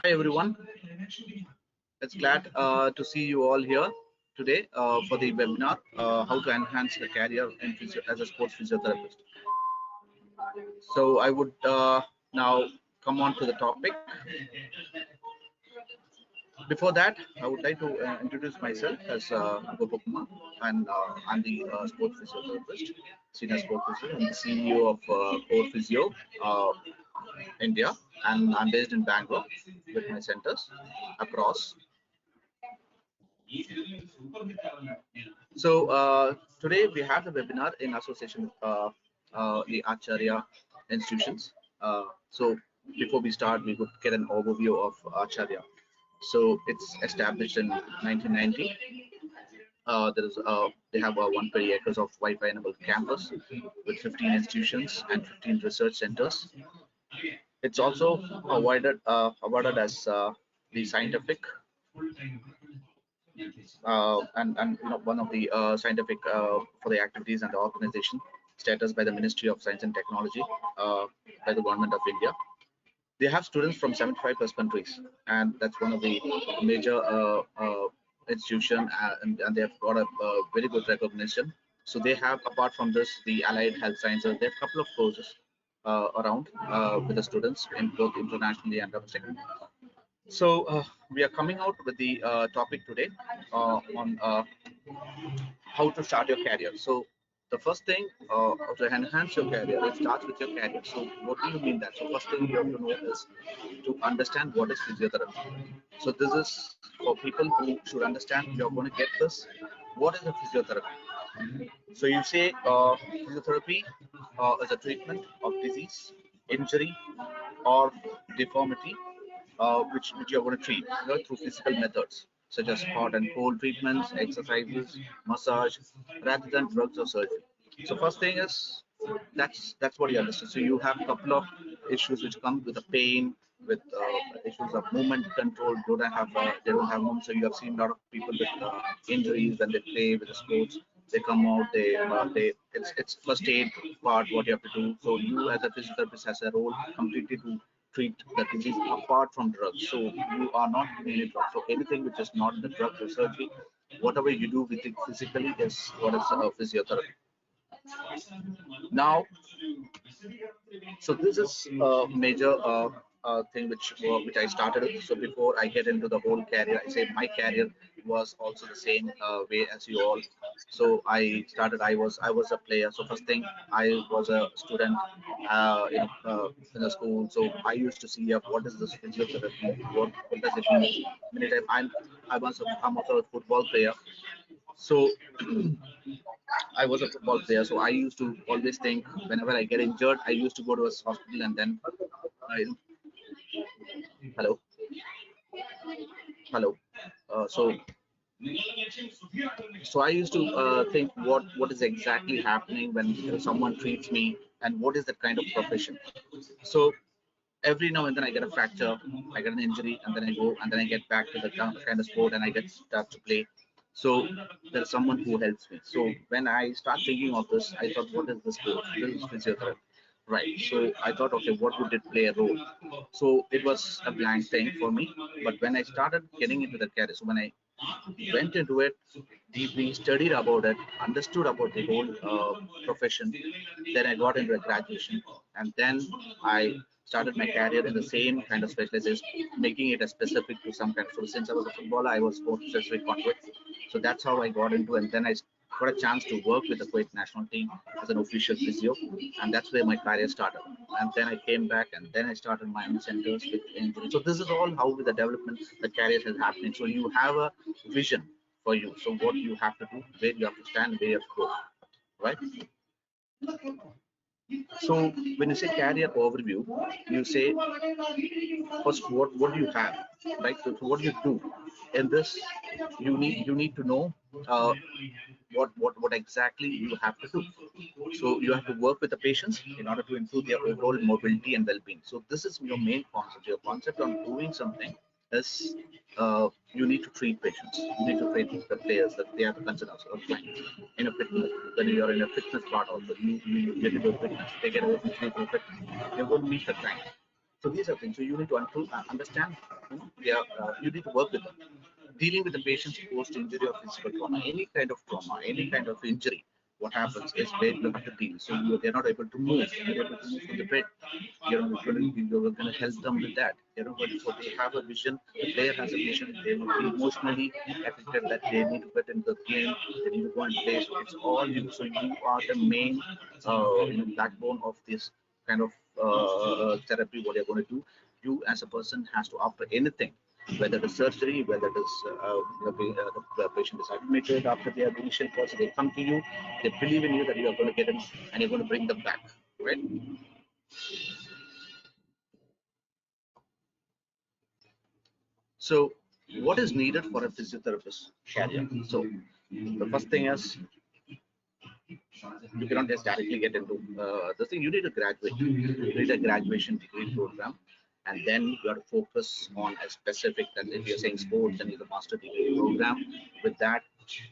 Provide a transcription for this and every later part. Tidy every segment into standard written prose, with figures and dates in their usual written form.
Hi everyone, it's glad to see you all here today for the webinar, How to Enhance Your Career in as a Sports Physiotherapist. So I would now come on to the topic. Before that, I would like to introduce myself as Gopakumar, and I'm the Sports Physiotherapist, Senior Sports Physio, and the CEO of COREphysio India, and I'm based in Bangalore with my centers across. So today we have the webinar in association with the Acharya institutions. So before we start, we would get an overview of Acharya. So it's established in 1990. They have 120 acres of Wi-Fi enabled campus with 15 institutions and 15 research centers. It's also awarded as the scientific and one of the scientific for the activities and the organization status by the Ministry of Science and Technology by the Government of India. They have students from 75 plus countries, and that's one of the major institution, and they have got a very good recognition. So they have, apart from this, the allied health sciences. They have a couple of courses around with the students in both internationally and domestic. So we are coming out with the topic today on how to start your career. So the first thing to enhance your career, it starts with your career. So what do you mean that? So first thing you have to know is to understand what is physiotherapy. So this is for people who should understand. You're going to get this. What is a physiotherapy? So you say physiotherapy is a treatment of disease, injury, or deformity, which you're going to treat through physical methods such as hot and cold treatments, exercises, massage, rather than drugs or surgery. So first thing is that's what you understand. So you have a couple of issues which come with the pain, with issues of movement control. They don't have movement. So you have seen a lot of people with injuries when they play with the sports. They come out. It's first aid part what you have to do. So you as a physiotherapist has a role completely to treat the disease apart from drugs. So you are not giving any drugs. So anything which is not the drug or surgery, whatever you do with it physically is what is physiotherapy. Now, so this is a major thing which I started with. So before I get into the whole career, I say my career was also the same way as you all. So I started. I was a player. So first thing, I was a student in the school. So I used to see what is this physiotherapy? What does it mean? Many times I'm also a football player. So I was a football player, so I used to always think whenever I get injured, I used to go to a hospital and then, uh, hello, hello. So I used to think what is exactly happening when someone treats me, and what is that kind of profession. So every now and then I get a fracture, I get an injury, and then I go and then I get back to the kind of sport and I get start to play. So there's someone who helps me. So when I start thinking of this, I thought, what is this sport? This is physiotherapy. Right. So I thought, okay, what would it play a role? So it was a blank thing for me. But when I started getting into the career, so when I went into it deeply, studied about it, understood about the whole profession. Then I got into a graduation, and then I started my career in the same kind of specialization, making it a specific to some kind. So since I was a footballer, I was sports specific onto it. So that's how I got into it. And then I got a chance to work with the Kuwait national team as an official physio, and that's where my career started. And then I came back, and then I started my own centers with injury. So this is all how the development, the career is happening. So you have a vision for you. So what you have to do, where you have to stand, where you have to go, right? So when you say career overview, you say first what do you have, right? So what do you do in this? You need to know uh, what exactly you have to do. So you have to work with the patients in order to improve their overall mobility and well-being. So this is your main concept. Your concept on doing something is you need to treat patients. You need to treat the players that they have to consider as a client. In a fitness, when you are in a fitness part also, you get into fitness. They get into fitness. You're going to meet the client. So these are things. So you need to understand. You need to work with them. Dealing with the patient's post-injury or physical trauma, trauma, any kind of injury. What happens is where you have to deal. So they're not able to move. They're able to move from the bed. You're going to help them with that. So they have a vision. The player has a vision. They will be emotionally affected that they need to get into the game. They need to go and play. So it's all you. So you are the main backbone of this kind of therapy. What you're going to do. You as a person has to offer anything, whether it is surgery, whether it is the patient is admitted after their initial course, they come to you, they believe in you that you are going to get them and you're going to bring them back, right? So, what is needed for a physiotherapist career? So, the first thing is you cannot just directly get into the thing. You need to graduate. You need a graduation degree program, and then you have to focus on a specific. And if you're saying sports, then you a master degree program. With that,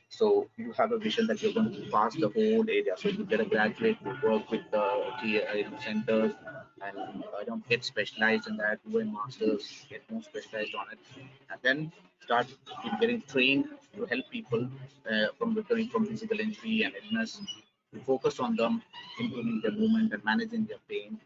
so you have a vision that you're going to pass the whole area. So you get a graduate, you work with the centers, and get specialized in that, do a masters, get more specialized on it, and then start getting trained to help people from recovering from physical injury and illness. You focus on them, improving their movement and managing their pain,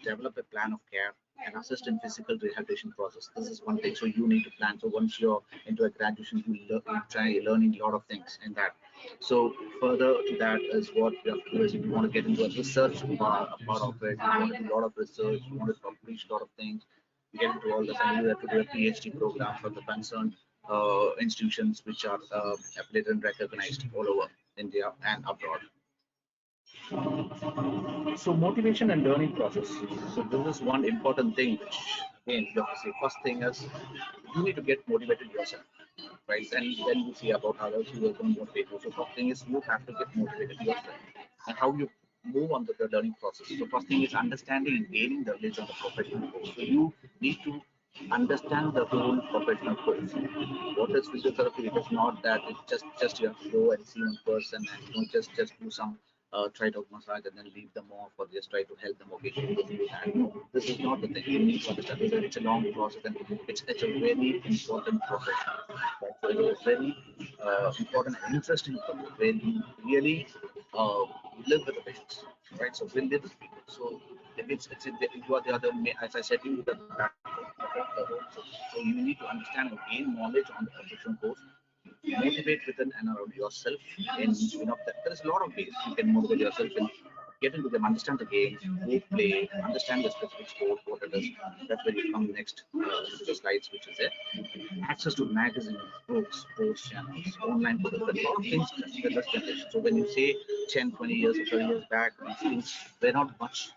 develop a plan of care, and assist in physical rehabilitation process. This is one thing. So you need to plan. So once you're into a graduation, you try learning a lot of things in that. So further to that is what you have to do is if you want to get into a research part of it, you want to do a lot of research, you want to publish a lot of things, you get into all this, and you have to do a PhD program for the concerned institutions which are affiliated and recognized all over India and abroad. So motivation and learning process. So this is one important thing which again you have to say. First thing is you need to get motivated yourself, right? And then you see about others who are going to motivate you. So first thing is you have to get motivated yourself, and how you move on to the learning process. So first thing is understanding and gaining the knowledge on the professional course. So you need to understand the whole professional course. What is physiotherapy? It is not that it's just you have to go and see one person and just do some try to massage and then leave them off or just try to help them occasionally do that. No, this is not the thing. You need to understand it's a long process and it's a very important profession. Right? So it is very important and interesting topic where you really uh, live with the patients, right? So we live with people. So it's you are the other, as I said, you the backbone of the whole system. So you need to understand and gain knowledge on the professional course, motivate within and around yourself. And there's a lot of ways you can motivate yourself and get into them, understand the game, go play, understand the specific sport, what it is. That's where you come next to the slides, which is there. Access to magazines, books, sports channels, online books, a lot of things in this generation. So when you say 10, 20 years or 30 years back, these things were not much.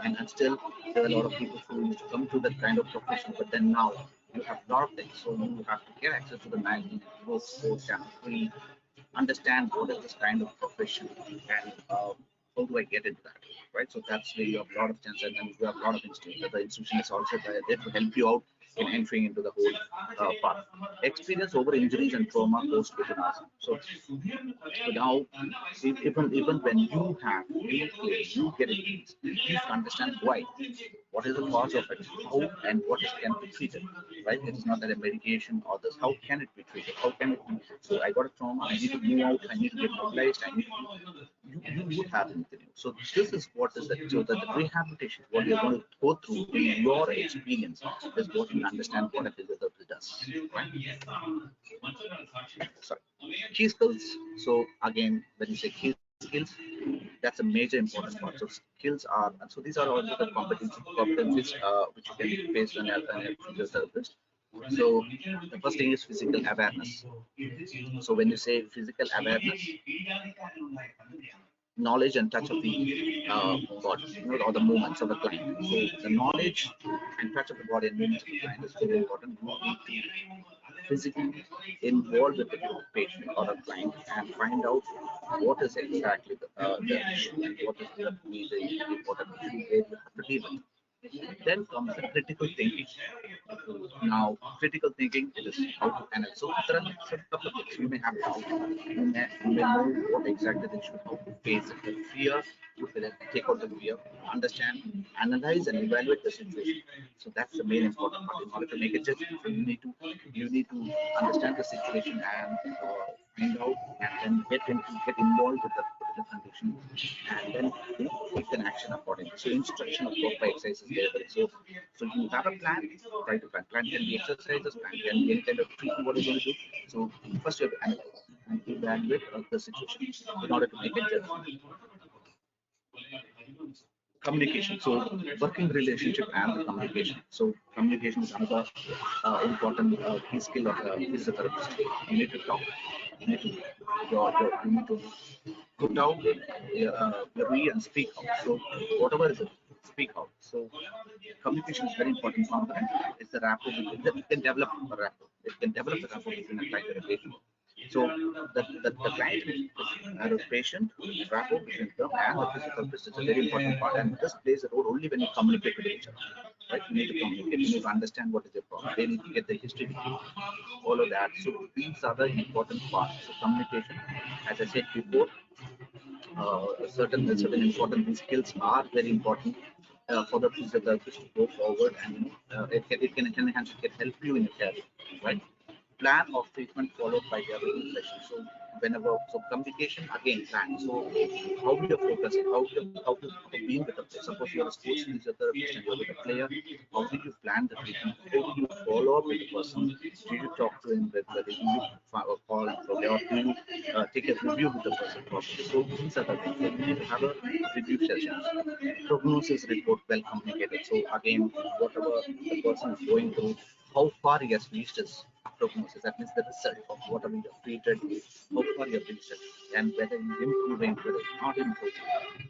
And still, there are a lot of people who used to come to that kind of profession, but then now you have a lot of things. So you have to get access to the magazine, books, sports channels, read, understand what is this kind of profession and how do I get into that, right? So that's where you have a lot of chance, and then you have a lot of institutions. The institution is also there to help you out in entering into the whole path. Experience over injuries and trauma caused within us. So now, even when you play, you get injuries, you need to understand why. What is the cause of it? How and what is can be treated? Right? It is not that a medication or this. How can it be treated? How can it be? So I got a trauma. I need to move out. I need to get mobilized. I need to. You would have anything. So this is what is that. So that the rehabilitation, what you're going to go through in your experience, is what you understand what a physiotherapist does. Right? Sorry. Key skills. So again, when you say key skills, that's a major important part. So skills are, so these are all the competencies which you can face when you're a physiotherapist. So the first thing is physical awareness. So when you say physical awareness, knowledge and touch of the body, or the movements of the client. So the knowledge and touch of the body and movements of the client is very important. You need to physically involve with the patient or the client and find out what is exactly the issue and what is the major important issue where you have to deal with. Then comes the critical thinking. Now, critical thinking is how to analyze. So there are some couple of things you may have doubt. You may know what exactly they should how to face it. The fear, you will take out the fear, understand, analyze, and evaluate the situation. So that's the main important part. In order to make a judgment, so you need to understand the situation and find out, and then get involved with the particular condition, and then take an action accordingly. So instruction of proper exercise is there. So you have a plan, try to plan. Plan can be exercises, plan can be any kind of treatment what you're going to do. So first you have to analyze and evaluate the situation in order to make a judgment. Communication. So working relationship and the communication. So communication is another important key skill of a physiotherapist. You need to talk. You need to you need to put out the re and speak out. So whatever is it, speak out. So communication is very important component. It's the rapport. It can develop a rapport. It can develop the rapport between a client and a patient. So the client and the patient, rapport between them and the physiotherapist is a very important part. And this plays a role only when you communicate with each other. Right? You need to communicate. You need to understand what is your problem. They need to get the history with you. Follow that. So these are the important parts. So communication, as I said before, certain important these skills are very important for the physiotherapist to go forward, and it can enhance, it can help you in your career, right? Plan of treatment followed by the other session. So whenever, so communication again, plan. So how you're focusing, how being with the player. Suppose you're a sports physiotherapist and you're with a player, how do you plan the treatment? How do you follow up with the person? Do you talk to him regularly? Do you call him for, or do you take a review with the person properly? So these are the things. So you need to have a review sessions. Prognosis report well communicated. So again, whatever the person is going through, how far he has reached his prognosis. That means the result of whatever you have treated, how far you have reached it, and whether he's improving, whether it's not improving.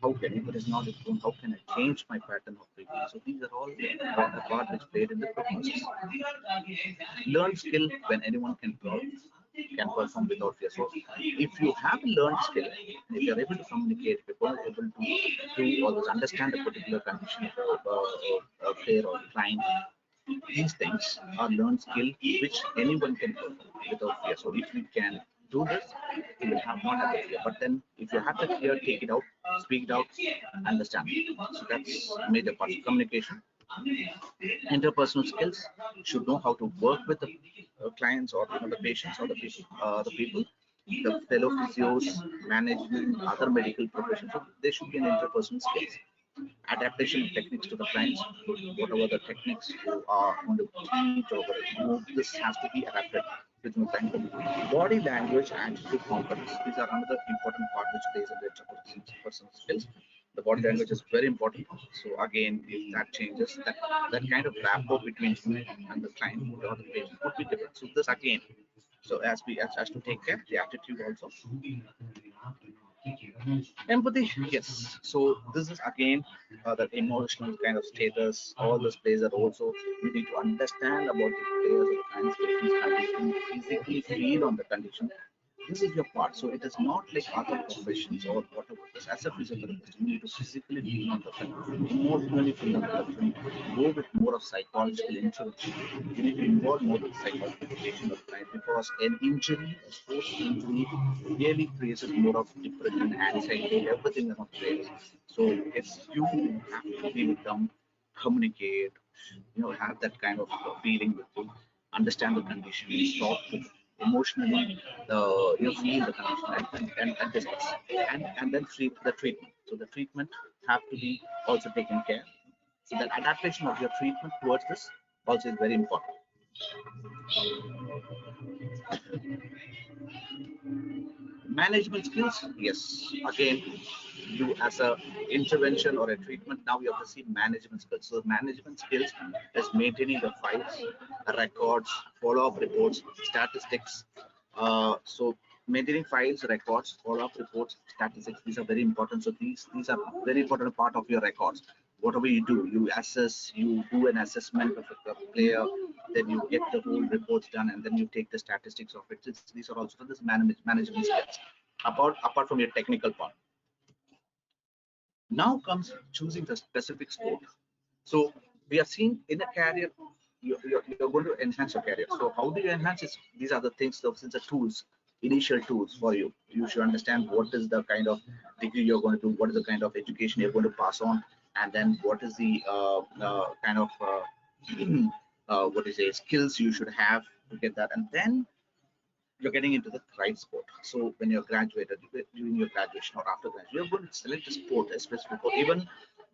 How can, if it is not improving, how can I change my pattern of treatment? So these are all a part which played in the prognosis. Learned skill when anyone can perform without fear. So if you have a learned skill, if you're able to communicate, if you're able to do all this, understand a particular condition of a player or client, these things are learned skill which anyone can perform without fear. So if you can do this, you will not have the fear. But then if you have the fear, take it out, speak it out, understand it. So that's major part of communication. Interpersonal skills, should know how to work with the clients, or the patients, or the people, the fellow physios, management, other medical professions. So there should be an interpersonal skills. Adaptation of techniques to the clients, whatever the techniques you are going to teach, or this has to be adapted within the client. Body language and attitude competence, these are another important part which plays in the interpersonal skills. The body language is very important. So again, if that changes, that kind of rapport between you and the client or the patient would be different. So this again, so as to take care, the attitude also. Empathy, yes. So this is again that emotional kind of status. All this plays a role. So you need to understand about the players or clients' patient's condition, physically feel on the condition. This is your part. So it is not like other professions or whatever. This, as a physiotherapist, you need to physically feel on the condition, emotionally feel on the condition, go with more of psychological intervention. You need to involve more with psychological patient or client, because an injury, a sports injury, really creates more of depression, anxiety, everything around players. So it's you have to be with them, communicate, have that kind of feeling with them, understand the condition, talk to them emotionally, feel the condition, and discuss, and then treat the treatment. So the treatment have to be also taken care. So that adaptation of your treatment towards this also is very important. Management skills, yes. Again, you as a intervention or a treatment, now you have to see management skills. So management skills is maintaining the files, records, follow-up reports, statistics. So maintaining files, records, follow-up reports, statistics, these are very important. So these are very important part of your records. Whatever you do, you assess, you do an assessment of a player, then you get the whole reports done, and then you take the statistics of it. These are also this management skills, apart from your technical part. Now comes choosing the specific sport. So we have seen in a career, you're going to enhance your career. So how do you enhance it? These are the things, those are the tools, initial tools for you. You should understand what is the kind of degree you're going to do, what is the kind of education you're going to pass on, and then what is the kind of what is it, skills you should have to get that, and then you're getting into the right sport. So when you're graduated, during your graduation or after graduation, you're going to select a sport, a specific sport. Even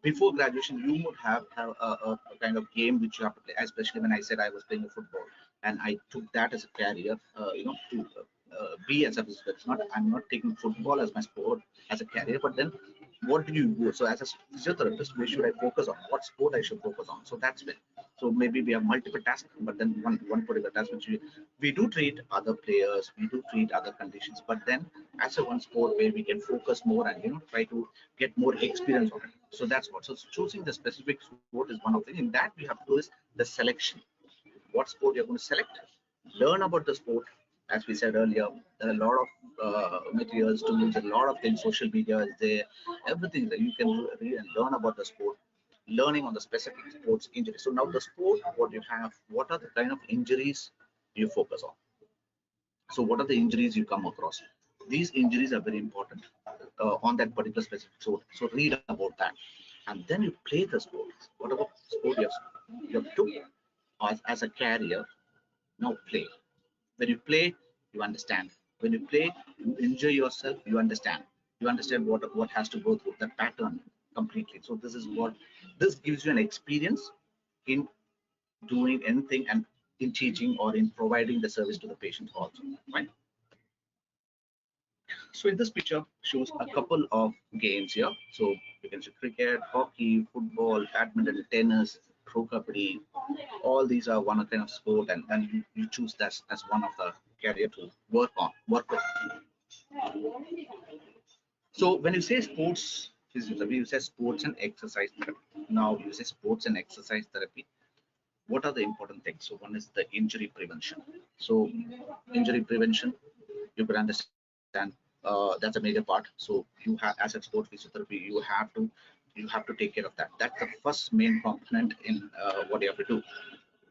before graduation, you would have a kind of game which you have to play. Especially when I said I was playing football, and I took that as a career, to be as a physiotherapist. It's not, I'm not taking football as my sport as a career, but then what do you do? So as a physiotherapist, where should I focus on? What sport I should focus on? So that's when. So maybe we have multiple tasks, but then one particular task which we do treat other players, we do treat other conditions, but then as a one sport where we can focus more and try to get more experience on it. So that's what. So choosing the specific sport is one of the things. In that we have to do is the selection. What sport you're going to select, learn about the sport. As we said earlier, there are a lot of materials, tools, a lot of things, social media is there, everything that you can read and learn about the sport, learning on the specific sports injuries. So now the sport, what you have, what are the kind of injuries you focus on? So what are the injuries you come across? These injuries are very important on that particular specific sport. So read about that, and then you play the sport. Whatever sport you have took as a carrier, now play. When you play, you understand. When you play, you enjoy yourself. You understand. You understand what has to go through that pattern completely. So this is what this gives you an experience in doing anything and in teaching or in providing the service to the patient also. Right. So in this picture shows a couple of games here. So you can see cricket, hockey, football, badminton, tennis, pro kabaddi. All these are one kind of sport, and then you choose that as one of the career to work with. So when you say sports physiotherapy, you say sports and exercise therapy. Now you say sports and exercise therapy. What are the important things? So one is the injury prevention. So injury prevention, you can understand that's a major part. So you have, as a sport physiotherapy, you have to take care of that. That's the first main component in what you have to do.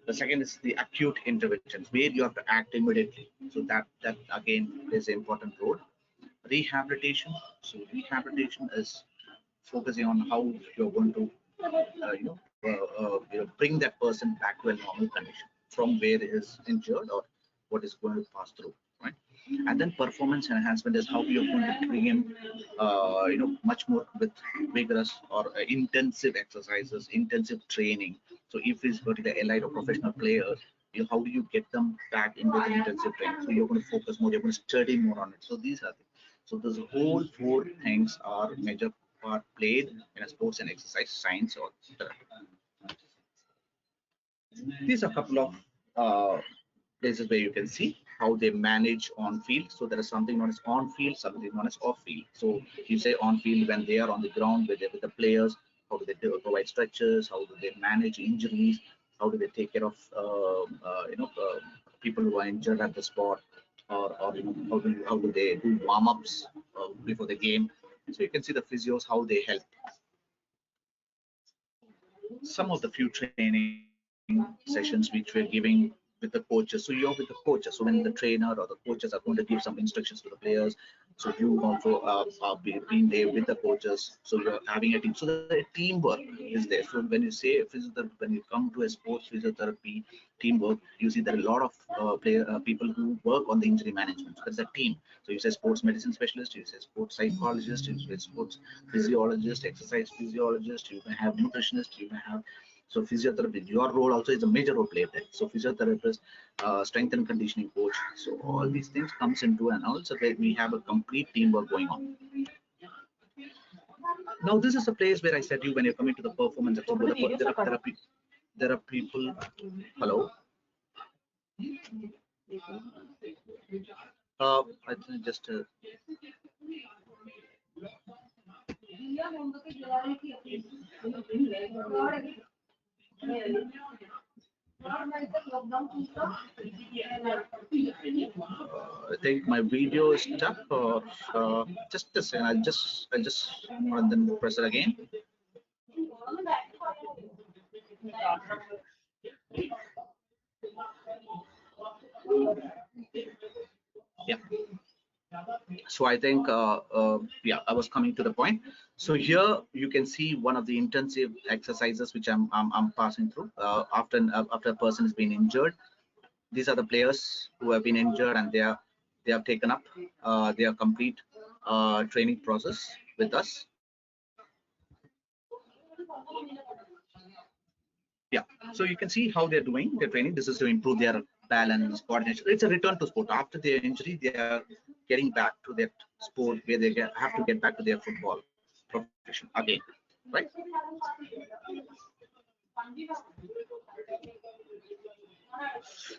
The second is the acute interventions where you have to act immediately. So that again plays an important role. Rehabilitation. So rehabilitation is focusing on how you're going to bring that person back to a normal condition from where he is injured or what is going to pass through, right? And then performance enhancement is how you're going to bring him much more with vigorous or intensive exercises, intensive training. So if he's got the allied or professional player, how do you get them back into the intensive training? So you're going to focus more, you're going to study more on it. So these are things. So those whole four things are major part played in a sports and exercise science or therapy. These are a couple of places where you can see how they manage on field. So there is something known as on field, something known as off field. So you say on field when they are on the ground with the players, how do they provide stretches, how do they manage injuries, how do they take care of people who are injured at the spot, or how do they do warm-ups before the game. So you can see the physios how they help. Some of the few training sessions which we're giving with the coaches. So you're with the coaches. So when the trainer or the coaches are going to give some instructions to the players, so you also are being there with the coaches. So you're having a team. So the teamwork is there. So when you say physiotherapy, when you come to a sports physiotherapy teamwork, you see there are a lot of people who work on the injury management. So that's a team. So you say sports medicine specialist, you say sports psychologist, you say sports physiologist, exercise physiologist, you may have nutritionist, you may have so physiotherapy, your role also is a major role played there. So physiotherapist, strength and conditioning coach. So all these things comes into, and also we have a complete teamwork going on. Now this is a place where I said you when you're coming to the performance, there are people. Hello. I think just I think my video is stuck, or just a second. I just and then press it again. So I think, yeah, I was coming to the point. So here you can see one of the intensive exercises which I'm passing through after a person has been injured. These are the players who have been injured, and they have taken up their complete training process with us. Yeah, so you can see how they're doing their training. This is to improve their balance, coordination. It's a return to sport. After their injury, they are getting back to that sport where they have to get back to their football profession again, right?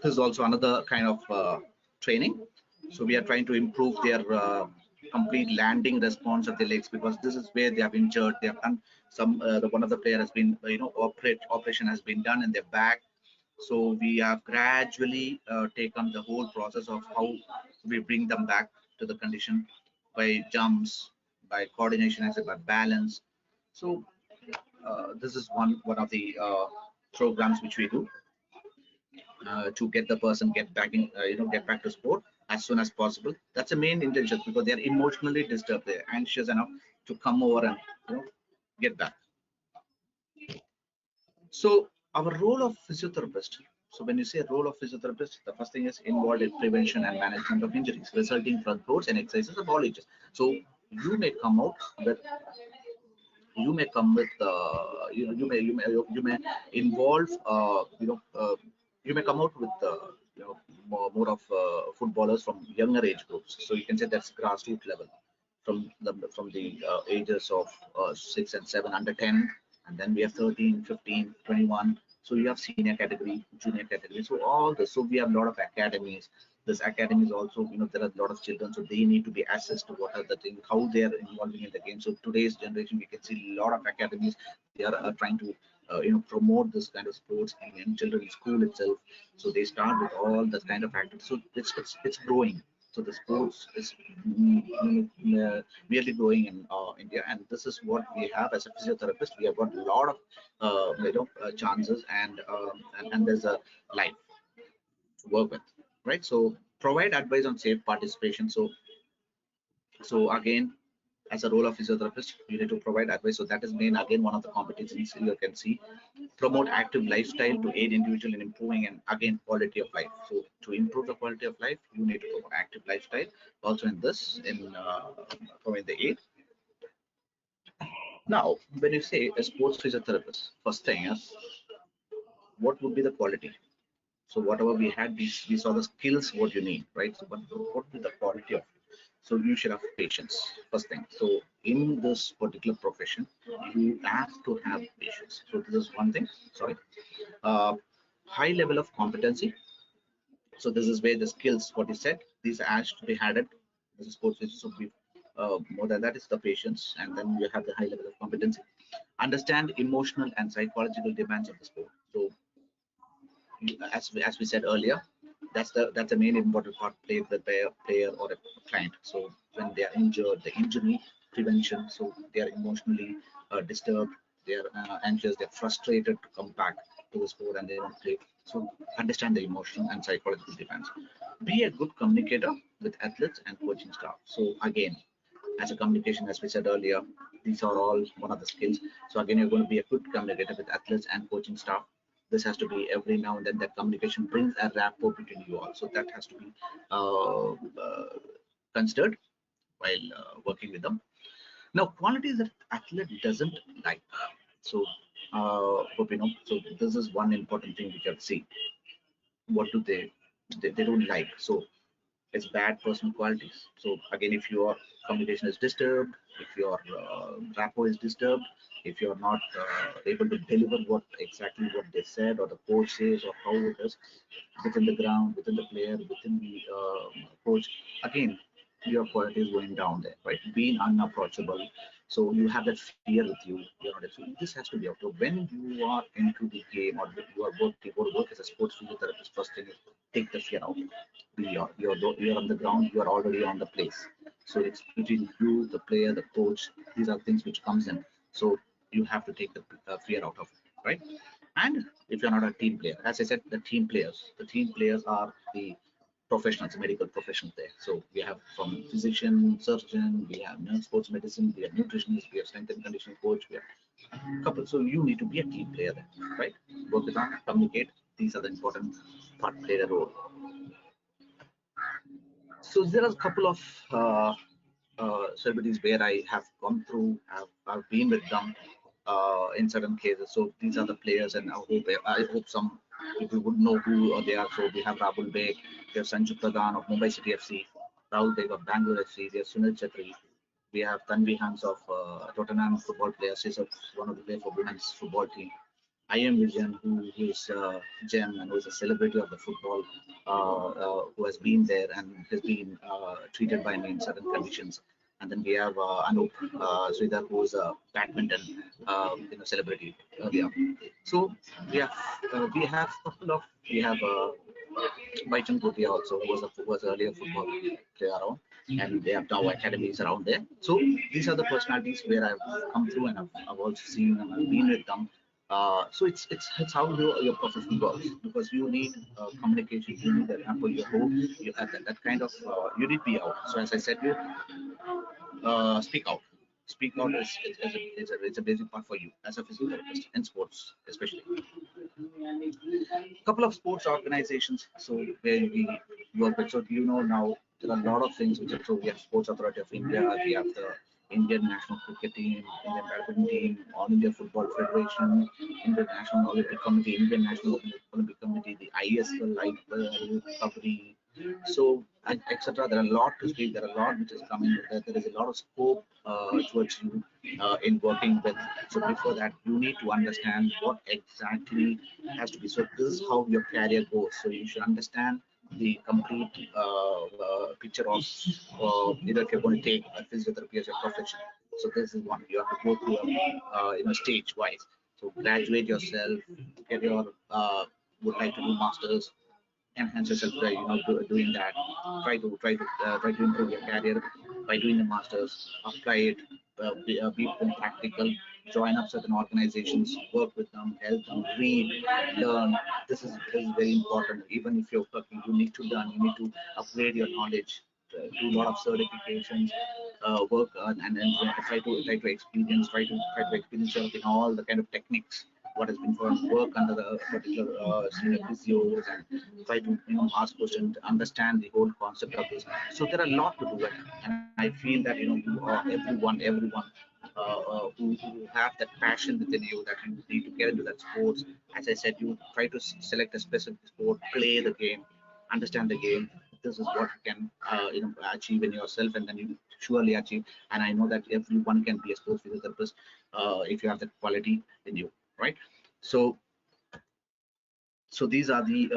This is also another kind of training. So we are trying to improve their complete landing response of the legs, because this is where they have injured. They have done some. One of the player has been, operation has been done in their back. So we have gradually taken the whole process of how we bring them back to the condition by jumps, by coordination, as by balance. So this is one of the programs which we do to get the person get back in, get back to sport as soon as possible. That's the main intention, because they are emotionally disturbed. They're anxious enough to come over and get back. So our role of physiotherapist. So when you say role of physiotherapist, the first thing is involved in prevention and management of injuries resulting from sports and exercises of all ages. So you may come out with you may involve you may come out with more of footballers from younger age groups. So you can say that's grassroots level, from the ages of 6 and 7, under 10, and then we have 13, 15, 21. So you have senior category, junior category. So all this. So we have a lot of academies. This academy is also, there are a lot of children, so they need to be assessed to what are the things, how they are involving in the game. So today's generation, we can see a lot of academies. They are trying to promote this kind of sports in children in school itself. So they start with all this kind of activities. So it's growing. So the sports is really growing in India, and this is what we have as a physiotherapist. We have got a lot of chances, and there's a life to work with, right? So provide advice on safe participation. So again, as a role of physiotherapist, you need to provide advice. So that is main, again, one of the competencies you can see. Promote active lifestyle to aid individual in improving, and again, quality of life. So to improve the quality of life, you need to promote active lifestyle. Also in this, in provide the aid. Now, when you say a sports physiotherapist, first thing is, what would be the quality? So whatever we had, we saw the skills what you need, right? So what would be the quality of? So you should have patience, first thing. So in this particular profession, you have to have patience. So this is one thing. Sorry. Uh, High level of competency. So this is where the skills, what you said, these has to be added. This is sports physics. So we, more than that is the patience, and then you have the high level of competency. Understand emotional and psychological demands of the sport. So as we said earlier, that's the main important part played by a player or a client. So when they are injured, the injury prevention. So they are emotionally disturbed, they are anxious, they're frustrated to come back to the sport, and they don't play. So understand the emotion and psychological demands. Be a good communicator with athletes and coaching staff. So again, as a communication, as we said earlier, these are all one of the skills. So again, you're going to be a good communicator with athletes and coaching staff. This has to be every now and then, that communication brings a rapport between you all. So that has to be considered while working with them. Now, qualities that athlete doesn't like. So hope you know. So this is one important thing we can see. What do they don't like? So it's bad personal qualities. So again, if your communication is disturbed, if your rapport is disturbed, if you're not able to deliver what they said or the coach says, or how it is within the ground, within the player, within the coach, again, your quality is going down there, right? Being unapproachable. So you have that fear with you. You're not, so this has to be out. So when you are into the game, or you are working, go to work as a sports physiotherapist, first thing is take the fear out. You're on the ground, you're already on the place. So it's between you, the player, the coach. These are things which comes in. So you have to take the fear out of it, right? And if you're not a team player, as I said, the team players are the professionals, medical professionals there. So we have from physician, surgeon, we have sports medicine, we have nutritionist, we have strength and conditioning coach, we have couple. So you need to be a team player there, right? Work with them, communicate. These are the important part, play the role. So there are a couple of celebrities where I have gone through, I've been with them in certain cases. So these are the players, and I hope some people would know who they are. So we have Rahul Beg, we have Sanju Pradhan of Mumbai City FC, Rahul Beg of Bangalore FC, we have Sunil Chetri, we have Tanvi Hans of Tottenham football player. She's one of the players for women's football team. I am Vision, who is gem and who is a celebrity of the football, who has been there and has been treated by me in certain conditions. And then we have Anup Sridhar, who is a badminton celebrity earlier. So we have couple of Baichung Bhutia also, who was earlier football player around, and they have now academies around there. So these are the personalities where I've come through, and I've also seen and I've been with them. So it's how your profession works, because you need communication, you need that ample, you have that kind of you need to be out. So as I said, you speak out. Speak out is a basic part for you as a physiotherapist in sports, especially. Couple of sports organizations, so where we work with. So now there are a lot of things which are, so we have Sports Authority of India, we have the Indian National Cricket Team, Indian Badminton Team, All India Football Federation, Indian National Olympic Committee, Indian National Olympic Committee, the ISL, IPL, Kabaddi, so etc. There are a lot to speak. There are a lot which is coming. There is a lot of scope towards you in working with. So before that, you need to understand what exactly has to be. So this is how your career goes. So you should understand the complete picture of if you're going to take a physiotherapy as a profession. So this is one you have to go through stage wise. So graduate yourself, get your would like to do masters, enhance yourself by doing that. Try to improve your career by doing the masters. Apply it, be practical, join up certain organizations, work with them, help them, read, learn. This is very important. Even if you're working, you need to learn, you need to upgrade your knowledge, do a lot of certifications, work and try to experience, try to experience yourself in all the kind of techniques what has been for work under the particular senior physios, and try to ask questions, understand the whole concept of this. So there are a lot to do it, and I feel that you are everyone who have that passion within you, that you need to get into that sports. As I said, you try to select a specific sport, play the game, understand the game. This is what you can achieve in yourself, and then you surely achieve. And I know that everyone can be a sports physiotherapist if you have that quality in you, right? So these are the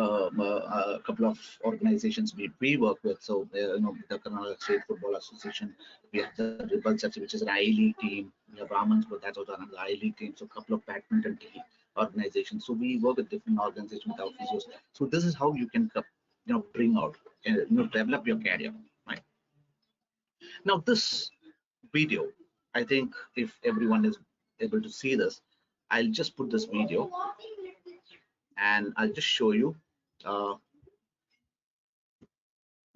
couple of organizations we work with. So the Karnataka State Football Association, we have the Rebels FC, which is an I-League team. We have Brahmans, but that's also another I-League team. So a couple of badminton team organizations. So we work with different organizations with our physios. So this is how you can bring out develop your career, right? Now this video, I think if everyone is able to see this, I'll just put this video and I'll just show you.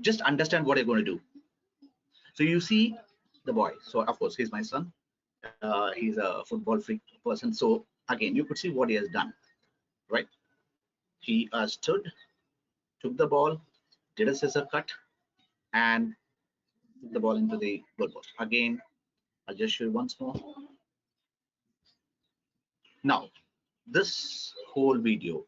Just understand what you're going to do. So you see the boy. So of course he's my son. He's a football freak person. So again, you could see what he has done, right? He stood, took the ball, did a scissor cut, and took the ball into the goalpost. Again, I'll just show you once more. Now, this whole video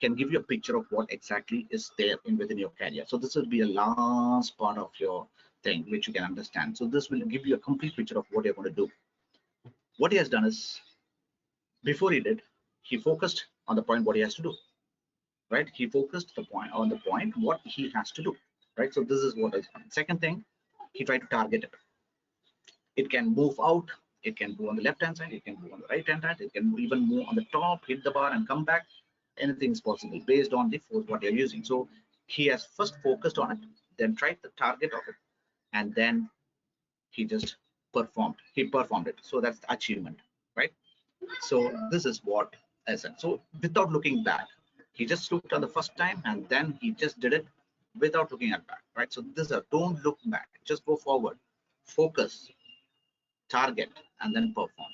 can give you a picture of what exactly is there within your career. So this will be a last part of your thing which you can understand. So this will give you a complete picture of what you're going to do. What he has done is, before he focused on the point what he has to do, right? He focused on the point what he has to do, right? So this is what is done. Second thing, he tried to target it. It can move out, it can go on the left hand side, it can go on the right hand side, it can even move on the top, hit the bar and come back. Anything is possible based on the force what you're using. So he has first focused on it, then tried the target of it, and then he just performed it. So that's the achievement, right? So this is what I said. So without looking back, he just looked on the first time and then he just did it, without looking at back, right? So this is a don't look back, just go forward, focus, target, and then perform.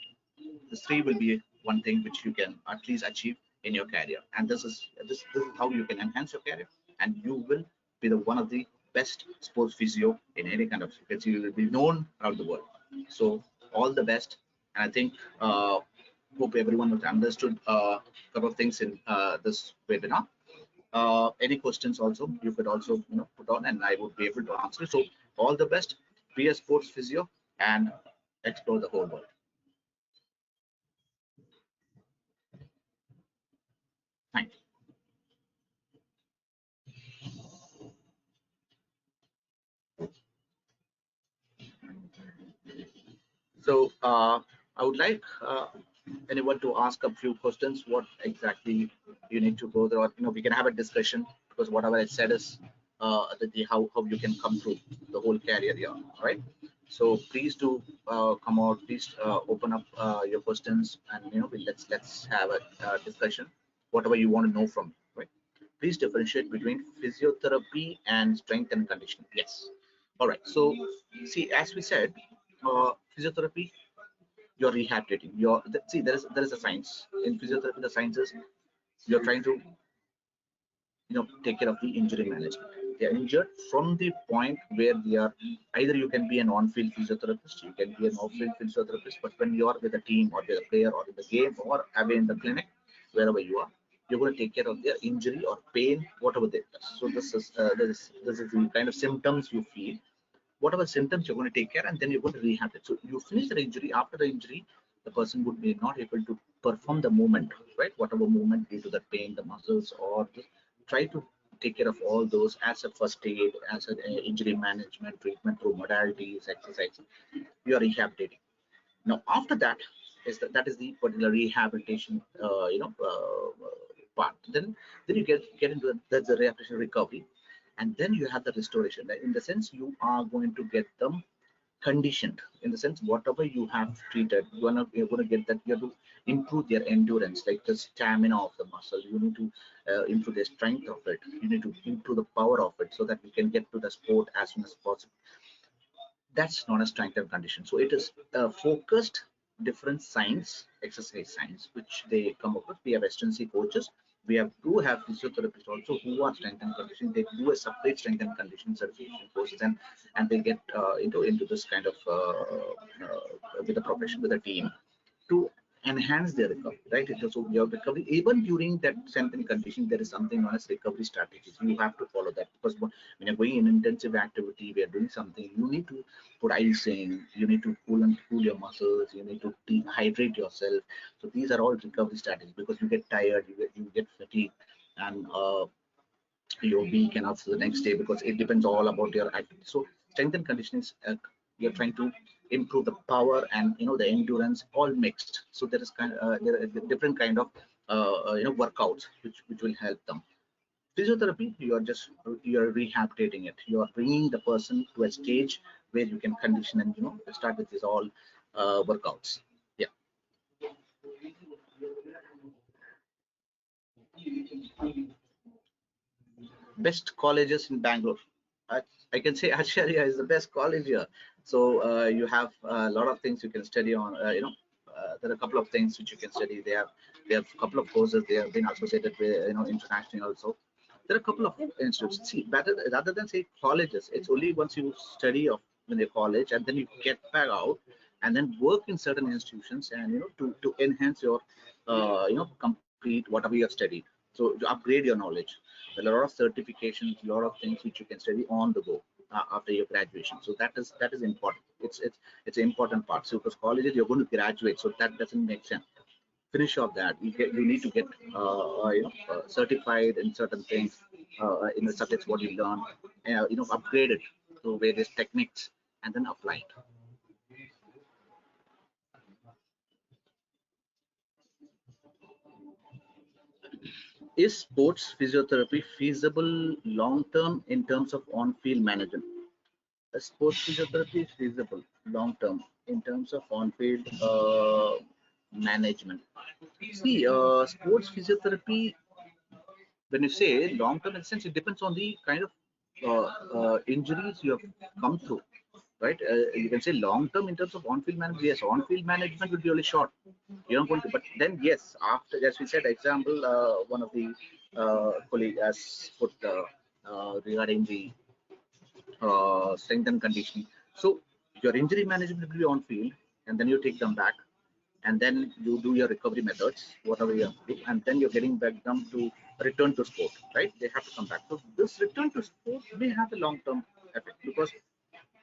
This three will be one thing which you can at least achieve in your career, and this is how you can enhance your career, and you will be the one of the best sports physio in any kind of because you will be known around the world. So all the best, and I think hope everyone has understood a couple of things in this webinar. Any questions also you could also put on, and I would be able to answer. So all the best, be a sports physio and explore the whole world. Thank you. So I would like anyone to ask a few questions. What exactly you need to go through? Or, we can have a discussion because whatever I said is how you can come through the whole career here, right? So please do come out. Please open up your questions, and let's have a discussion. Whatever you want to know from me, right? Please differentiate between physiotherapy and strength and conditioning. Yes. All right. So see, as we said, physiotherapy, you're rehabilitating. See, there is a science in physiotherapy. The science is you're trying to take care of the injury management. They are injured from the point where they are either you can be an on-field physiotherapist, you can be an off-field physiotherapist, but when you are with a team or with a player or in the game or away in the clinic, wherever you are, you're going to take care of their injury or pain, whatever they do. So this is the kind of symptoms you feel, whatever symptoms you're going to take care, and then you're going to rehab it. So you finish the injury. After the injury, the person would be not able to perform the movement, right? Whatever movement due to the pain, the muscles, or try to take care of all those as a first aid, as an injury management, treatment through modalities, exercise. You are rehabilitating. Now, after that that is the particular rehabilitation, part. Then you get into that's the rehabilitation recovery, and then you have the restoration. In the sense, you are going to get them conditioned. In the sense, whatever you have treated, you're going to get that. You have to improve their endurance, like the stamina of the muscle. You need to improve the strength of it. You need to improve the power of it, so that we can get to the sport as soon as possible. That's not a strength and condition. So it is focused different science, exercise science, which they come up with. We have STNC coaches. We have physiotherapists also who are strength and conditioning. They do a separate strength and conditioning certification courses, and they get into this kind of with the profession, with the team, to enhance their recovery, right? So your recovery, even during that strength and conditioning, there is something known as recovery strategies. You have to follow that, because when you're going in intensive activity, we are doing something, you need to put icing, you need to cool your muscles, you need to dehydrate yourself. So these are all recovery strategies, because you get tired, you get fatigued, and you're weak enough for the next day, because it depends all about your activity. So strength and conditioning is you're trying to improve the power and the endurance, all mixed. So there are different kind of workouts which will help them. Physiotherapy, you're rehabilitating it. You are bringing the person to a stage where you can condition and start with these all workouts. Yeah. Best colleges in Bangalore. I, I can say Acharya is the best college here. So you have a lot of things you can study on. There are a couple of things which you can study. They have a couple of courses. They have been associated with internationally also. There are a couple of institutes. See, better rather than say colleges, it's only once you study of in the college and then you get back out and then work in certain institutions, and to enhance your complete whatever you have studied. So to upgrade your knowledge. There are a lot of certifications, a lot of things which you can study on the go after your graduation. So that is important. It's an important part. So because colleges you're going to graduate, so that doesn't make sense. Finish off that. You need to get certified in certain things in the subjects what you learn, upgrade it to various techniques, and then apply it. Is sports physiotherapy feasible long term in terms of on-field management? Sports physiotherapy is feasible long term in terms of on-field management. See, sports physiotherapy, when you say long term, in a sense, it depends on the kind of injuries you have come through, right? You can say long term in terms of on-field management. Yes, on-field management will be only short. You're not going to, but then yes, after, as we said, example, one of the colleague has put regarding the strength and conditioning. So your injury management will be on field, and then you take them back, and then you do your recovery methods, whatever you have to do, and then you're getting back them to return to sport, right? They have to come back. So this return to sport may have a long-term effect, because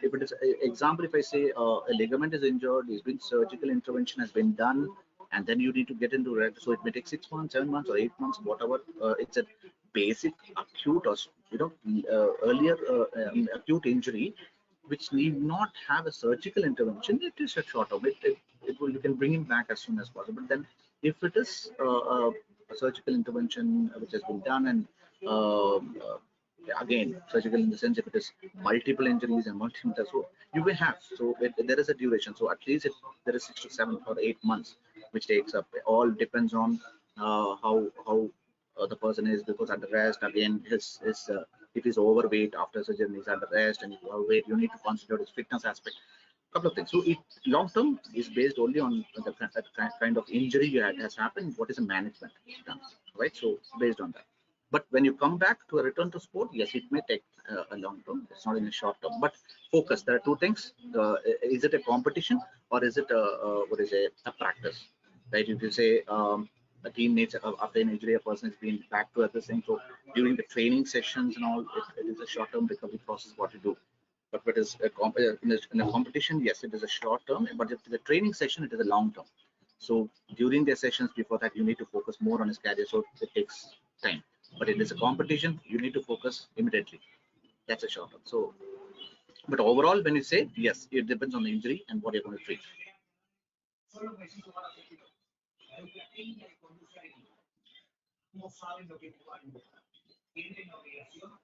if it is example, if I say a ligament is injured, there's been surgical intervention has been done, and then you need to get into red, so it may take 6 months, 7 months, or 8 months, whatever. It's a basic acute, or earlier acute injury which need not have a surgical intervention. It is a short term. It will, you can bring him back as soon as possible. Then if it is a surgical intervention which has been done, and again, surgical in the sense, if it is multiple injuries and multiple, so you may have, so there is a duration. So at least there is 6 to 7 or 8 months which takes up. All depends on how the person is, because under rest, again, his if he's overweight after surgery, he's under rest, and if he's overweight, you need to consider his fitness aspect. Couple of things. So it long term is based only on that kind of injury you had has happened. What is the management done, right? So based on that. But when you come back to a return to sport, yes, it may take a long term. It's not in a short term. But focus. There are two things. Is it a competition, or is it what is a practice? Right? If you say a team needs, after an injury, a person is being back to everything. So during the training sessions and all, it is a short term recovery process. What you do. But if it is in a competition, yes, it is a short term. But if it is a training session, it is a long term. So during the sessions before that, you need to focus more on his career. So it takes time. But it is a competition, you need to focus immediately. That's a short term. So, but overall, when you say yes, it depends on the injury and what you're going to treat.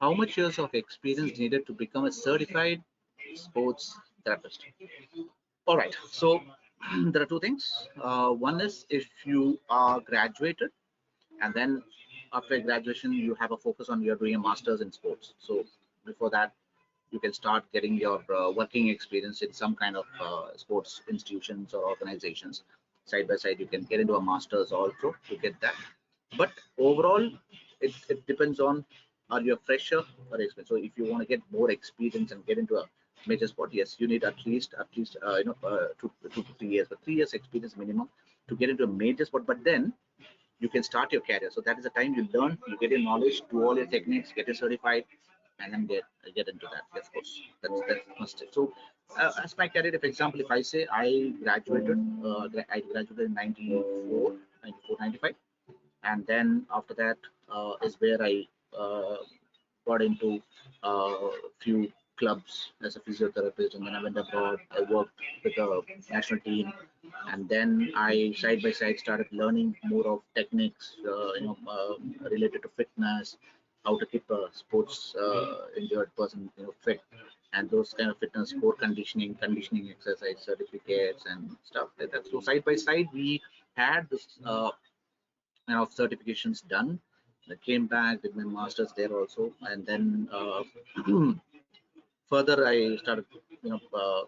How much years of experience needed to become a certified sports therapist? All right. So there are two things. One is if you are graduated, and then after graduation you have a focus on you're doing a master's in sports. So before that, you can start getting your working experience in some kind of sports institutions or organizations. Side by side, you can get into a master's also to get that. But overall, it depends on, are you a fresher or experience. So if you want to get more experience and get into a major sport, yes, you need at least 2 to 3 years, but 3 years experience minimum to get into a major sport. But then you can start your career. So that is the time you learn, you get your knowledge, do all your techniques, get it certified, and then get into that. Of course, that's must. So as my career, if example, if I say I graduated in 94, 95, and then after that is where I got into few clubs as a physiotherapist, and then I went abroad. I worked with the national team, and then I side by side started learning more of techniques, related to fitness, how to keep a sports injured person, fit, and those kind of fitness, core conditioning exercise certificates and stuff like that. So side by side, we had this of certifications done. I came back, did my masters there also, and then further I started,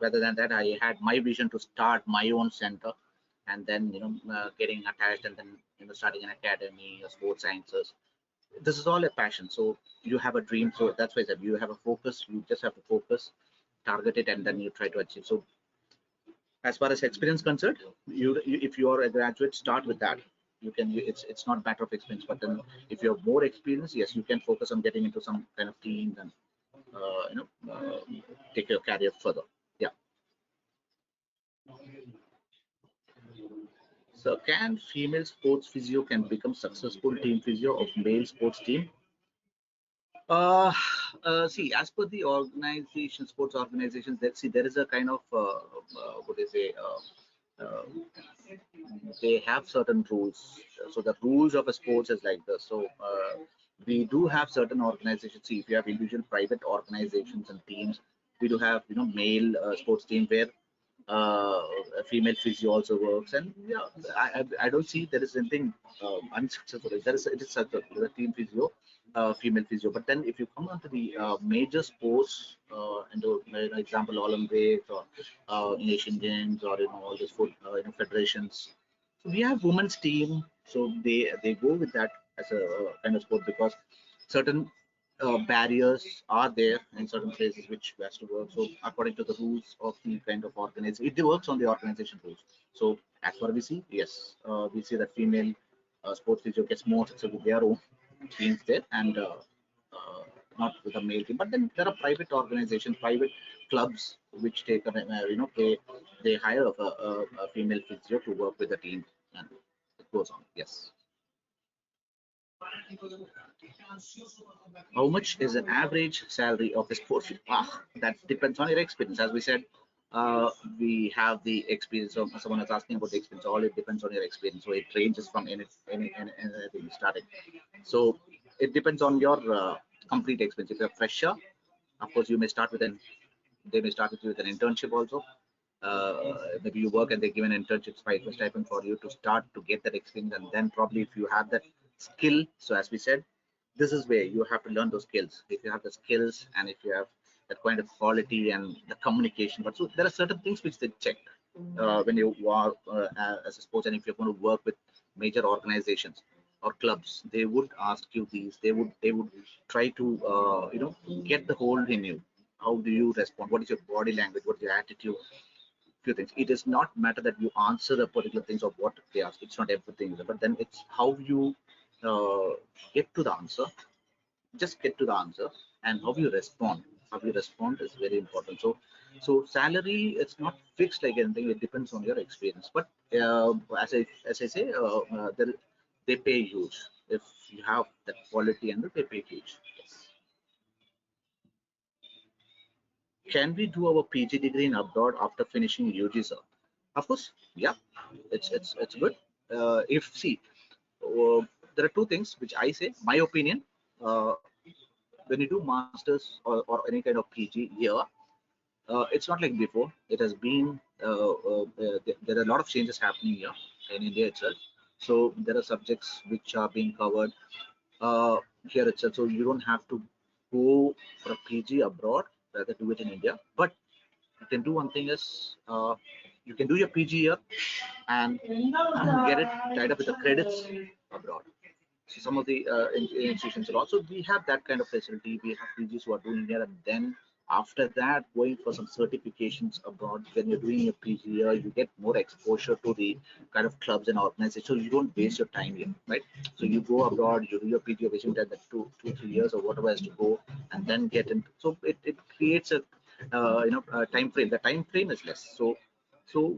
rather than that, I had my vision to start my own center, and then getting attached, and then starting an academy of sports sciences. This is all a passion. So you have a dream. So that's why I said you have a focus. You just have to focus, target it, and then you try to achieve. So as far as experience concerned, if you are a graduate, start with that. It's not matter of experience, but then if you have more experience, yes, you can focus on getting into some kind of teams and uh, you know uh, take your career further. Yeah. So can female sports physio can become successful team physio of male sports team? Uh, See, as per the organization, sports organizations, let's see, there is a kind of what is a they have certain rules. So the rules of a sports is like this. So we do have certain organizations. See, if you have individual private organizations and teams, we do have male sports team where A female physio also works, and yeah, I don't see there is anything unsuccessful. There is, it is a team physio, female physio. But then if you come on to the major sports, and example Olympics or Asian Games, or all these food federations, so we have women's team, so they go with that as a kind of sport, because certain barriers are there in certain places which has to work. So according to the rules of the kind of organization, it works on the organization rules. So as far as we see, yes, we see that female sports physio gets more success with their own teams there, and not with a male team. But then there are private organizations, private clubs which take they hire a female physio to work with the team, and it goes on. Yes. How much is an average salary of a sports physio? That depends on your experience. As we said, we have the experience of someone is asking about the experience. All it depends on your experience. So it ranges from anything starting. So it depends on your complete experience. If you're a fresher, of course, you may start with an they may start with you with an internship also. Maybe you work and they give an internship stipend for you to start to get that experience, and then probably if you have that skill. So as we said, this is where you have to learn those skills. If you have the skills and if you have that kind of quality and the communication, but so there are certain things which they check when you work as a sports, and if you're going to work with major organizations or clubs, they would ask you these. They would try to get the hold in you. How do you respond? What is your body language? What is your attitude? Few things. It does not matter that you answer a particular things of what they ask. It's not everything, but then it's how you uh, get to the answer. Just get to the answer, and how you respond. How you respond is very important. So salary, it's not fixed like anything. It depends on your experience. But as I say, they pay huge if you have that quality, and they pay huge. Yes. Can we do our PG degree in abroad after finishing UG, sir? Of course, yeah, it's good. If see, there are two things which I say. My opinion, uh, when you do masters or any kind of PG here, it's not like before. It has been there are a lot of changes happening here in India itself. So there are subjects which are being covered here itself. So you don't have to go for a PG abroad, rather do it in India. But you can do one thing is you can do your PG here and get it tied up with the credits abroad. So some of the institutions are also, we have that kind of facility. We have PGs who are doing here, and then after that going for some certifications abroad. When you're doing your PG here, you get more exposure to the kind of clubs and organizations, so you don't waste your time here, right? So you go abroad, you do your PG, you're wasting that 2 3 years or whatever has to go, and then get into. So it creates a time frame. The time frame is less. So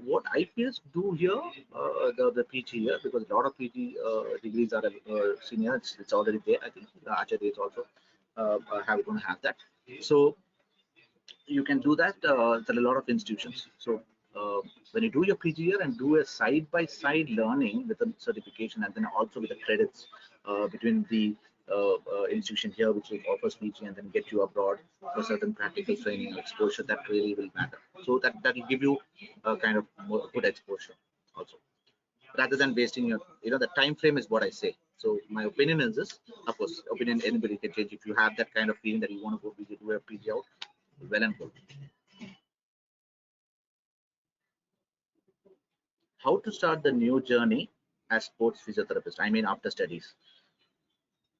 what IPS do here, the PG here, because a lot of PG degrees are senior, it's already there. I think the Acharya is also have going to have that. So you can do that. There are a lot of institutions. So when you do your PG here and do a side-by-side learning with a certification, and then also with the credits between the institution here, which offers PG, and then get you abroad for certain practical training and exposure, that really will matter. So that will give you a kind of more good exposure also, rather than wasting your, the time frame is what I say. So my opinion is this. Of course, opinion anybody can change. If you have that kind of feeling that you want to go PG, do a PG out, well and good. How to start the new journey as sports physiotherapist? I mean, after studies.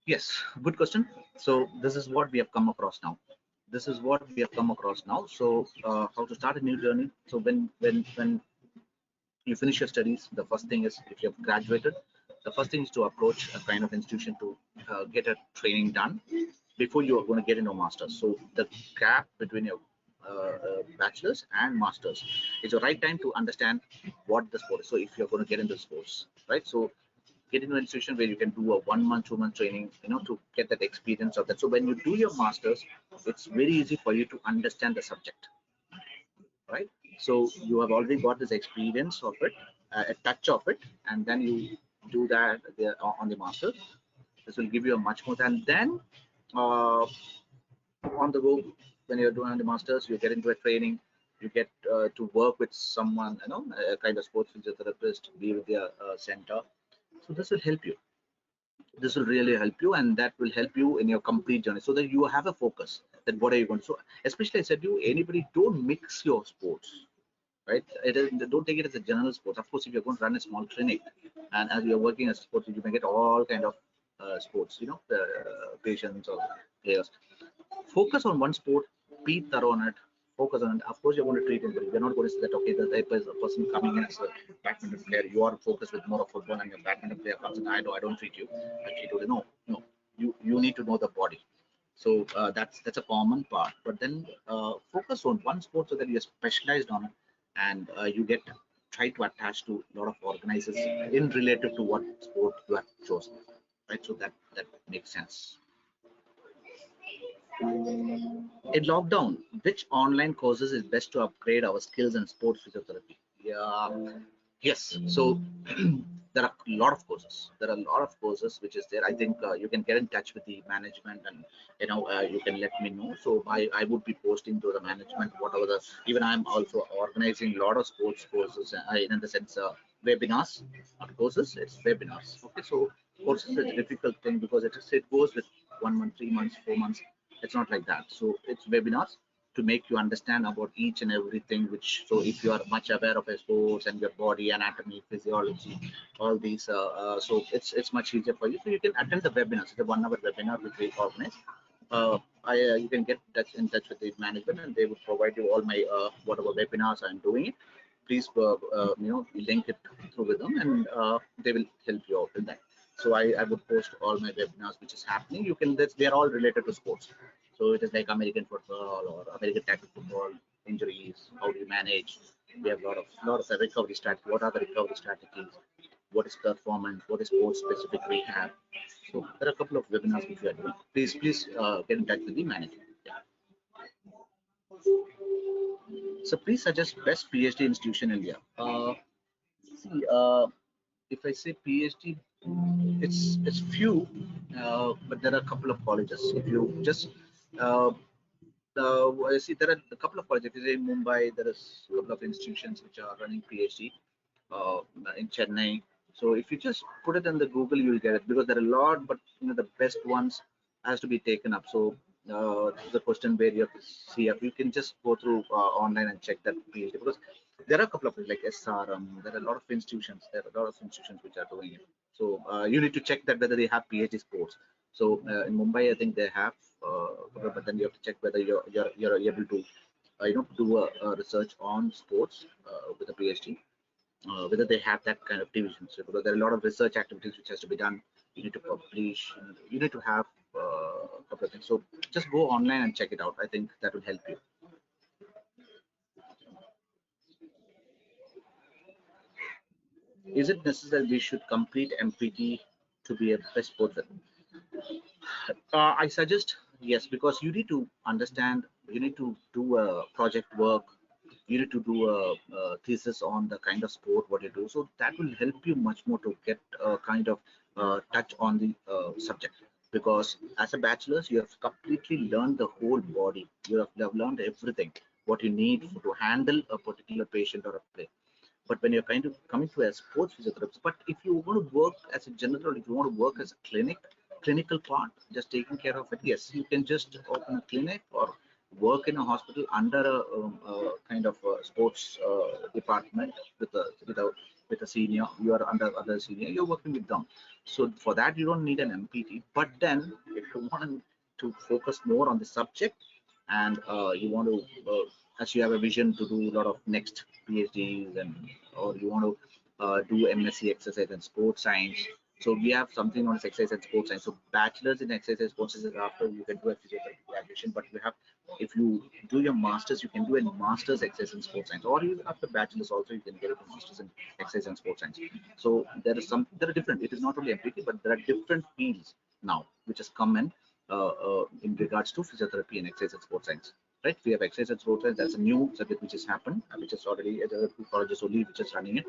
Yes, good question. So this is what we have come across now. This is what we have come across now. So how to start a new journey? So when you finish your studies, the first thing is, if you have graduated, the first thing is to approach a kind of institution to get a training done before you are going to get into a master's. So the gap between your bachelor's and master's is the right time to understand what the sport is. So if you're going to get into sports, right? So get into an institution where you can do a 1 month, 2 month training, to get that experience of that. So when you do your masters, it's very easy for you to understand the subject, right? So you have already got this experience of it, a touch of it, and then you do that there on the masters. This will give you a much more. And then uh, on the go, when you're doing the masters, you get into a training. You get to work with someone, a kind of sports physiotherapist, be with their center. So this will help you. This will really help you, and that will help you in your complete journey, so that you have a focus. That what are you going to? So especially I said to you, anybody, don't mix your sports, right? Don't take it as a general sport. Of course, if you're going to run a small clinic, and as you're working as a sport, you may get all kind of sports, patients or players. Focus on one sport, be thorough on it, focus on it. Of course, you're going to treat anybody. You're not going to say that, okay, the person coming in as a badminton player, you are focused with more of football, and your badminton player comes in, I don't treat you. I treat you. No, no. You need to know the body. So that's a common part. But then focus on one sport so that you're specialized on it, and you get try to attach to a lot of organizers in relative to what sport you have chosen, right? So that makes sense. In lockdown, which online courses is best to upgrade our skills in sports physiotherapy? Yeah, yes. So there are a lot of courses. There are a lot of courses which is there. I think you can get in touch with the management, and you can let me know. So I would be posting to the management whatever the, even I'm also organizing a lot of sports courses in the sense webinars, not courses. It's webinars. Okay, so courses is a difficult thing because it goes with 1 month, 3 months, 4 months. It's not like that. So it's webinars to make you understand about each and everything, which, so if you are much aware of a sports and your body anatomy, physiology, all these, so it's much easier for you. So you can attend the webinars. It's a 1 hour webinar which we organize. You can get in touch with the management, and they will provide you all my whatever webinars I'm doing it. Please link it through with them, and they will help you out with that. So I would post all my webinars which is happening. You can, they're all related to sports. So it is like American football or American tackle football, injuries, how do you manage? We have a lot of the recovery strategy. What are the recovery strategies? What is performance? What is sports specific rehab? So there are a couple of webinars which we are doing. Please get in touch with the management. Yeah. So please suggest best PhD institution in India. See, if I say PhD, it's few, but there are a couple of colleges. If you just uh, I see there are a couple of colleges. If you say in Mumbai, there is a couple of institutions which are running PhD uh, in Chennai. So if you just put it in the Google, you'll get it, because there are a lot, but the best ones has to be taken up. So this is a question where you have to see if you can just go through online and check that PhD, because there are a couple of like SRM. There are a lot of institutions. There are a lot of institutions which are doing it. So you need to check that whether they have PhD sports. So in Mumbai, I think they have, but then you have to check whether you're able to do a research on sports with a PhD, whether they have that kind of division. So because there are a lot of research activities which has to be done, you need to publish, you need to have a couple of things. So just go online and check it out. I think that will help you. Is it necessary we should complete MPT to be a best sportsman? I suggest yes, because you need to understand, you need to do a project work, you need to do a thesis on the kind of sport what you do. So that will help you much more to get a kind of touch on the subject. Because as a bachelor's, you have completely learned the whole body. You have learned everything what you need to handle a particular patient or a play. But when you're kind of coming to a sports physiotherapist, but if you want to work as a general, if you want to work as a clinical part, just taking care of it, yes, you can just open a clinic or work in a hospital under a kind of a sports department with a senior. You are under other senior, you're working with them. So for that you don't need an MPT. But then if you want to focus more on the subject, and you want to as you have a vision to do a lot of next PhDs, and or you want to do MSc exercise and sports science. So we have something on exercise and sports science. So bachelor's in exercise and sports science, after you can do a physiotherapy graduation, but you have, if you do your masters, you can do a master's exercise in sports science, or even after bachelor's also you can get a master's in exercise and sports science. So there are different. It is not only MPT, but there are different fields now which has come in regards to physiotherapy and exercise and sports science. Right, we have exercise and sports science. That's a new subject which has happened, which is already there are 2 colleges only which is running it.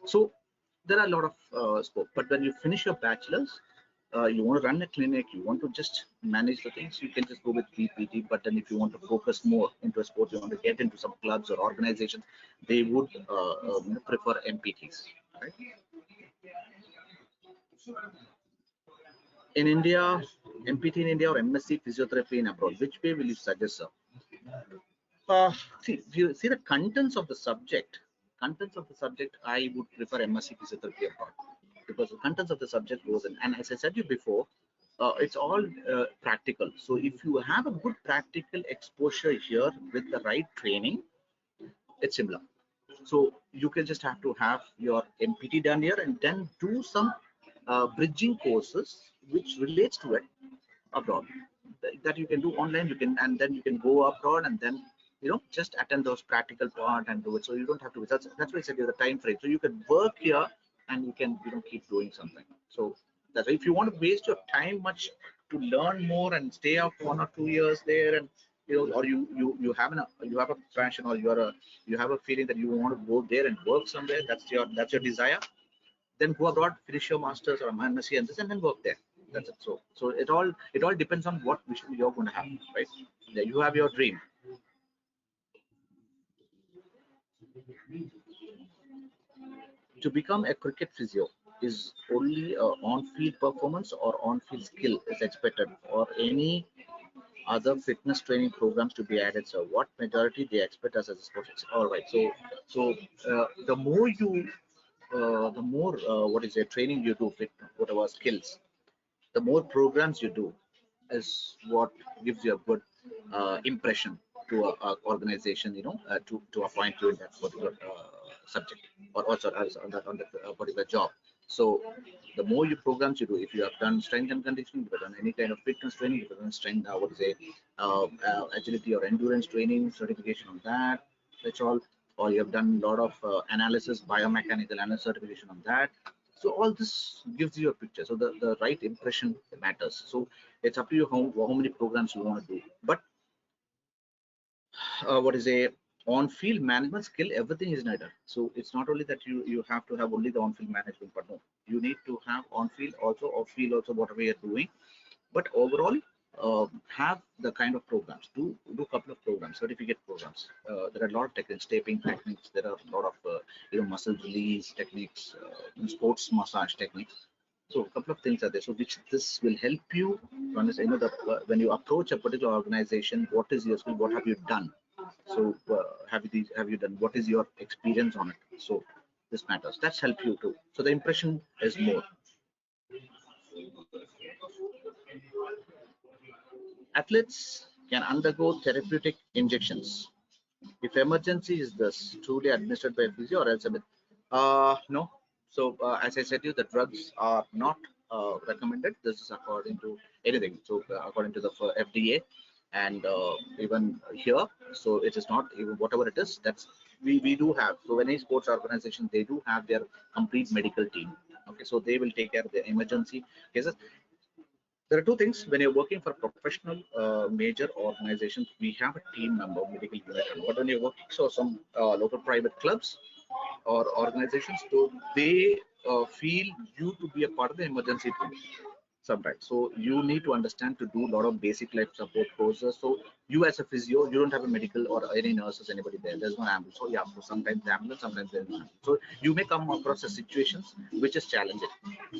So there are a lot of scope. But when you finish your bachelor's, you want to run a clinic, you want to just manage the things, you can just go with PPT. But then if you want to focus more into a sport, you want to get into some clubs or organizations, they would prefer MPTs, right? In India, MPT in India or MSc Physiotherapy in abroad, which way will you suggest, sir? See, if you see the contents of the subject, I would prefer MSc Physiotherapy abroad, because the contents of the subject goes in. And as I said you before, it's all practical. So if you have a good practical exposure here with the right training, it's similar. So you can just have to have your MPT done here and then do some bridging courses which relates to it abroad. That you can do online, you can, and then you can go abroad and then just attend those practical part and do it. So you don't have to. That's why I said the time frame. So you can work here and you can keep doing something. So that's why if you want to waste your time much to learn more and stay up 1 or 2 years there, and or you have a passion, or you have a feeling that you want to go there and work somewhere. That's your desire. Then go abroad, finish your masters or MSc and this, and then work there. That's it. So it all depends on what vision you're going to have, right? Yeah, you have your dream. To become a cricket physio, is only on-field performance or on-field skill is expected, or any other fitness training programs to be added? So what majority they expect us as a sports? All right. So the more you the more what is it, training you do, fit whatever skills, the more programs you do is what gives you a good impression to a organization, to appoint you in that particular subject, or also as on that particular job. So the more you programs you do, if you have done strength and conditioning, if you have done any kind of fitness training, if you have done strength, agility or endurance training, certification on that, that's all, or you have done a lot of analysis, biomechanical analysis certification on that. So all this gives you a picture. So the right impression matters. So it's up to you how many programs you want to do. But what is a on-field management skill, everything is needed. So it's not only that you have to have only the on-field management, but no, you need to have on-field also, off-field also, whatever you're doing. But overall, have the kind of programs, do a couple of programs, certificate programs. There are a lot of techniques, taping techniques, there are a lot of muscle release techniques, sports massage techniques. So a couple of things are there, so which this will help you to understand, when you approach a particular organization, what is your skill, what have you done. So have you done, what is your experience on it. So this matters, that's help you too, so the impression is more. Athletes can undergo therapeutic injections if emergency is this truly administered by a physio, or else a bit. No. So as I said to you, the drugs are not recommended. This is according to anything. So according to the FDA, and even here, so it is not even whatever it is. That's we do have. So any sports organization, they do have their complete medical team. Okay, so they will take care of the emergency cases. There are two things. When you're working for professional major organizations, we have a team member, medical unit. But when you're working for some local private clubs or organizations, so they feel you to be a part of the emergency team sometimes. So you need to understand to do a lot of basic life support courses. So you as a physio, you don't have a medical or any nurses, anybody there. There's no ambulance. So yeah, so sometimes the ambulance, sometimes there's no ambulance. So you may come across a situations which is challenging.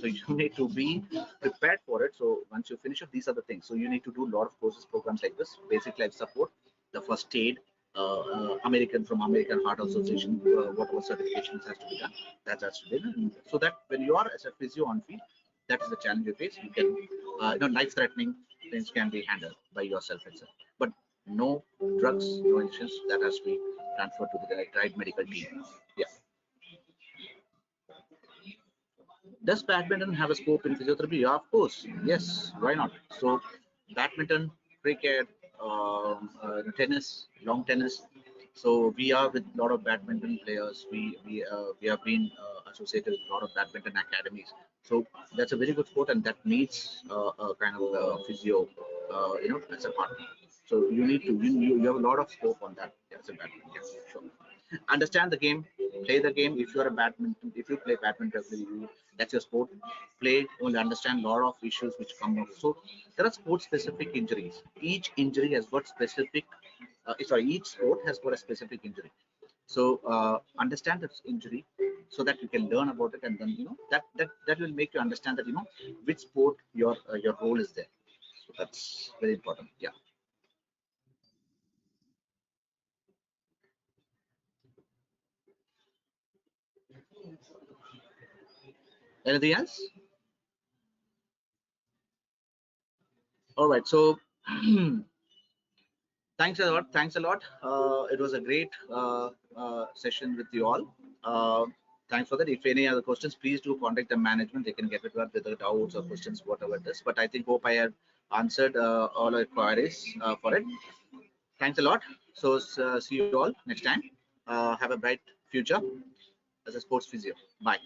So you need to be prepared for it. So once you finish up, these are the things. So you need to do a lot of courses, programs like this, basic life support, the first aid, American Heart Association, whatever certifications has to be done, that has to be done. So that when you are as a physio on field, that is the challenge you face. You can, life-threatening things can be handled by yourself itself. But no drugs, no injections, that has to be transferred to the right medical team. Yeah. Does badminton have a scope in physiotherapy? Yeah, of course. Yes. Why not? So, badminton, cricket, tennis, long tennis. So we are with a lot of badminton players. We have been associated with a lot of badminton academies. So that's a very good sport, and that needs a kind of physio, as a partner. So you need to you have a lot of scope on that as a badminton. Yeah, sure. Understand the game, play the game. If you are a badminton, if you play badminton, that's your sport. Play, only understand a lot of issues which come up. So there are sport specific injuries. Each injury has got specific sorry, each sport has got a specific injury. So understand that injury so that you can learn about it, and then that will make you understand that which sport your role is there. So that's very important. Yeah. Anything else? All right. So thanks a lot. Thanks a lot. It was a great session with you all. Uh, Thanks for that. If any other questions, please do contact the management. They can get it with the doubts or questions, whatever it is. But I think hope I have answered all our queries for it. Thanks a lot. So see you all next time. Have a bright future as a sports physio. Bye.